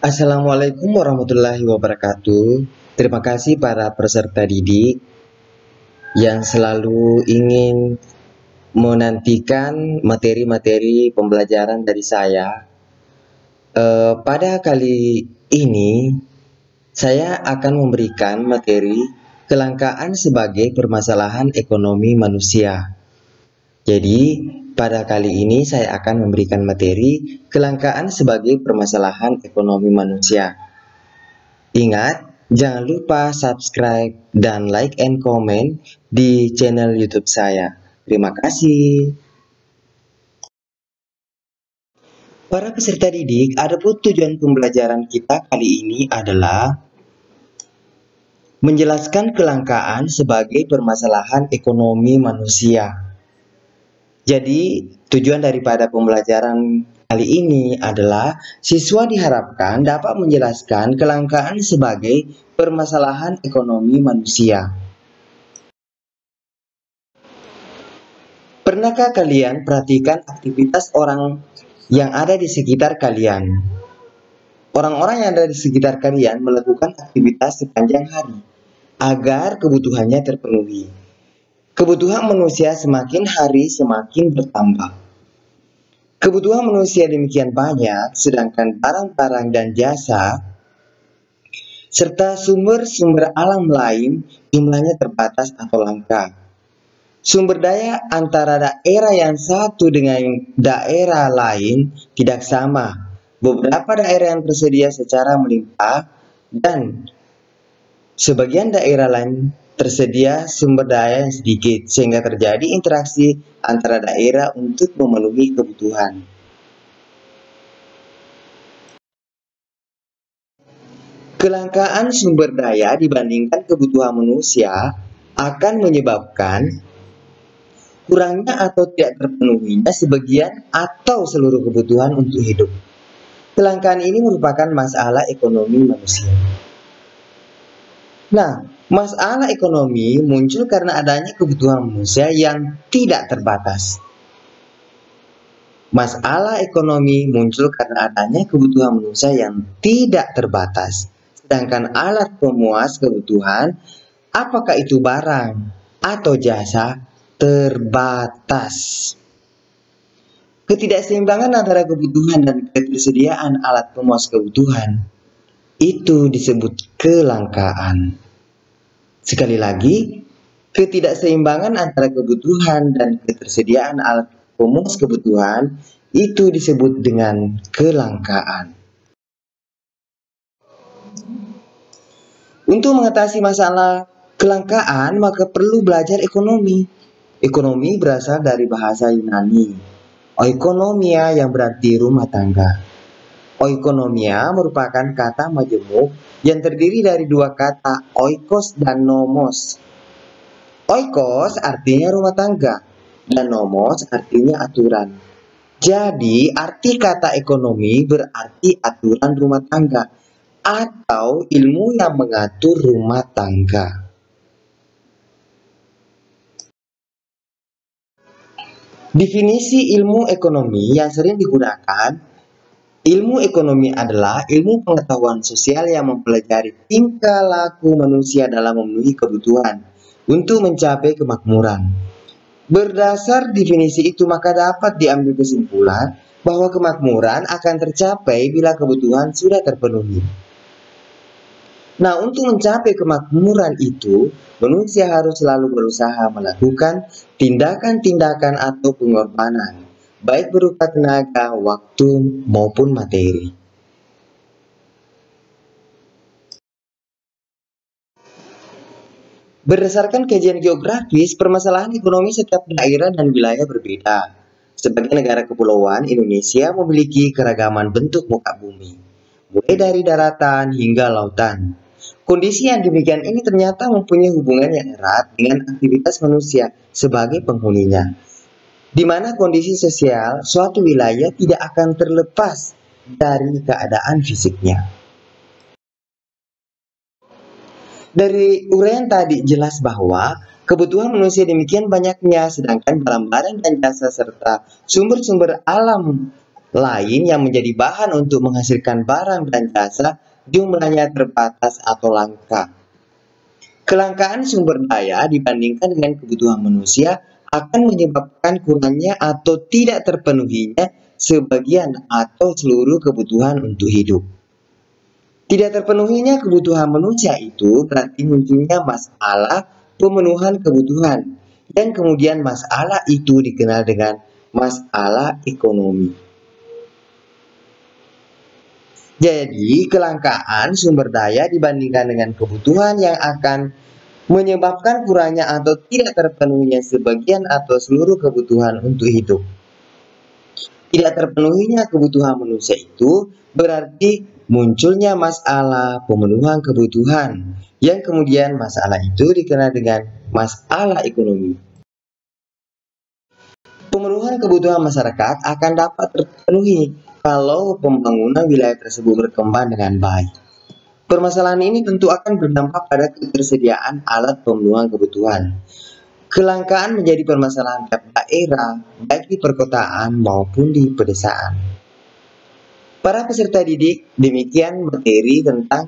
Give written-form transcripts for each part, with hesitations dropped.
Assalamualaikum warahmatullahi wabarakatuh. Terima kasih para peserta didik yang selalu ingin menantikan materi-materi pembelajaran dari saya. Pada kali ini, saya akan memberikan materi kelangkaan sebagai permasalahan ekonomi manusia. Jadi, pada kali ini saya akan memberikan materi kelangkaan sebagai permasalahan ekonomi manusia. Ingat, jangan lupa subscribe dan like and comment di channel YouTube saya. Terima kasih. Para peserta didik, adapun tujuan pembelajaran kita kali ini adalah menjelaskan kelangkaan sebagai permasalahan ekonomi manusia. Jadi, tujuan daripada pembelajaran kali ini adalah siswa diharapkan dapat menjelaskan kelangkaan sebagai permasalahan ekonomi manusia. Pernahkah kalian perhatikan aktivitas orang yang ada di sekitar kalian? Orang-orang yang ada di sekitar kalian melakukan aktivitas sepanjang hari agar kebutuhannya terpenuhi. Kebutuhan manusia semakin hari semakin bertambah. Kebutuhan manusia demikian banyak, sedangkan barang-barang dan jasa serta sumber-sumber alam lain jumlahnya terbatas atau langka. Sumber daya antara daerah yang satu dengan daerah lain tidak sama. Beberapa daerah yang tersedia secara melimpah dan sebagian daerah lain tersedia sumber daya yang sedikit, sehingga terjadi interaksi antara daerah untuk memenuhi kebutuhan. Kelangkaan sumber daya dibandingkan kebutuhan manusia akan menyebabkan kurangnya atau tidak terpenuhinya sebagian atau seluruh kebutuhan untuk hidup. Kelangkaan ini merupakan masalah ekonomi manusia. Nah, masalah ekonomi muncul karena adanya kebutuhan manusia yang tidak terbatas. Masalah ekonomi muncul karena adanya kebutuhan manusia yang tidak terbatas. Sedangkan alat pemuas kebutuhan, apakah itu barang atau jasa, terbatas. Ketidakseimbangan antara kebutuhan dan ketersediaan alat pemuas kebutuhan itu disebut kelangkaan. Sekali lagi, ketidakseimbangan antara kebutuhan dan ketersediaan alat pemuas kebutuhan itu disebut dengan kelangkaan. Untuk mengatasi masalah kelangkaan, maka perlu belajar ekonomi. Ekonomi berasal dari bahasa Yunani, oikonomia, yang berarti rumah tangga. Oikonomia merupakan kata majemuk yang terdiri dari dua kata, oikos dan nomos. Oikos artinya rumah tangga dan nomos artinya aturan. Jadi, arti kata ekonomi berarti aturan rumah tangga atau ilmu yang mengatur rumah tangga. Definisi ilmu ekonomi yang sering digunakan, ilmu ekonomi adalah ilmu pengetahuan sosial yang mempelajari tingkah laku manusia dalam memenuhi kebutuhan untuk mencapai kemakmuran. Berdasar definisi itu, maka dapat diambil kesimpulan bahwa kemakmuran akan tercapai bila kebutuhan sudah terpenuhi. Nah, untuk mencapai kemakmuran itu, manusia harus selalu berusaha melakukan tindakan-tindakan atau pengorbanan, baik berupa tenaga, waktu, maupun materi. Berdasarkan kajian geografis, permasalahan ekonomi setiap daerah dan wilayah berbeda. Sebagai negara kepulauan, Indonesia memiliki keragaman bentuk muka bumi, mulai dari daratan hingga lautan. Kondisi yang demikian ini ternyata mempunyai hubungan yang erat dengan aktivitas manusia sebagai penghuninya, di mana kondisi sosial suatu wilayah tidak akan terlepas dari keadaan fisiknya. Dari uraian tadi jelas bahwa kebutuhan manusia demikian banyaknya, sedangkan barang-barang dan jasa serta sumber-sumber alam lain yang menjadi bahan untuk menghasilkan barang dan jasa jumlahnya terbatas atau langka. Kelangkaan sumber daya dibandingkan dengan kebutuhan manusia akan menyebabkan kurangnya atau tidak terpenuhinya sebagian atau seluruh kebutuhan untuk hidup. Tidak terpenuhinya kebutuhan manusia itu berarti munculnya masalah pemenuhan kebutuhan, dan kemudian masalah itu dikenal dengan masalah ekonomi. Jadi, kelangkaan sumber daya dibandingkan dengan kebutuhan yang akan menyebabkan kurangnya atau tidak terpenuhinya sebagian atau seluruh kebutuhan untuk hidup. Tidak terpenuhinya kebutuhan manusia itu berarti munculnya masalah pemenuhan kebutuhan, yang kemudian masalah itu dikenal dengan masalah ekonomi. Pemenuhan kebutuhan masyarakat akan dapat terpenuhi kalau pembangunan wilayah tersebut berkembang dengan baik. Permasalahan ini tentu akan berdampak pada ketersediaan alat pemenuhan kebutuhan. Kelangkaan menjadi permasalahan tiap daerah, baik di perkotaan maupun di pedesaan. Para peserta didik, demikian materi tentang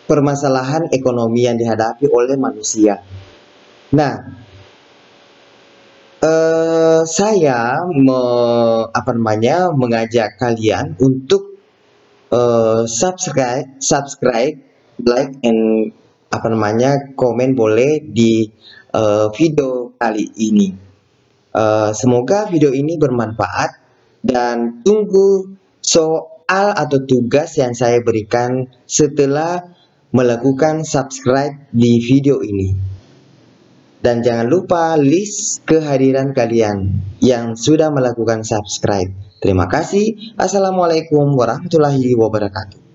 permasalahan ekonomi yang dihadapi oleh manusia. Nah, saya mengajak kalian untuk subscribe, like, and komen boleh di video kali ini. Semoga video ini bermanfaat, dan tunggu soal atau tugas yang saya berikan setelah melakukan subscribe di video ini. Dan jangan lupa list kehadiran kalian yang sudah melakukan subscribe. Terima kasih. Assalamualaikum warahmatullahi wabarakatuh.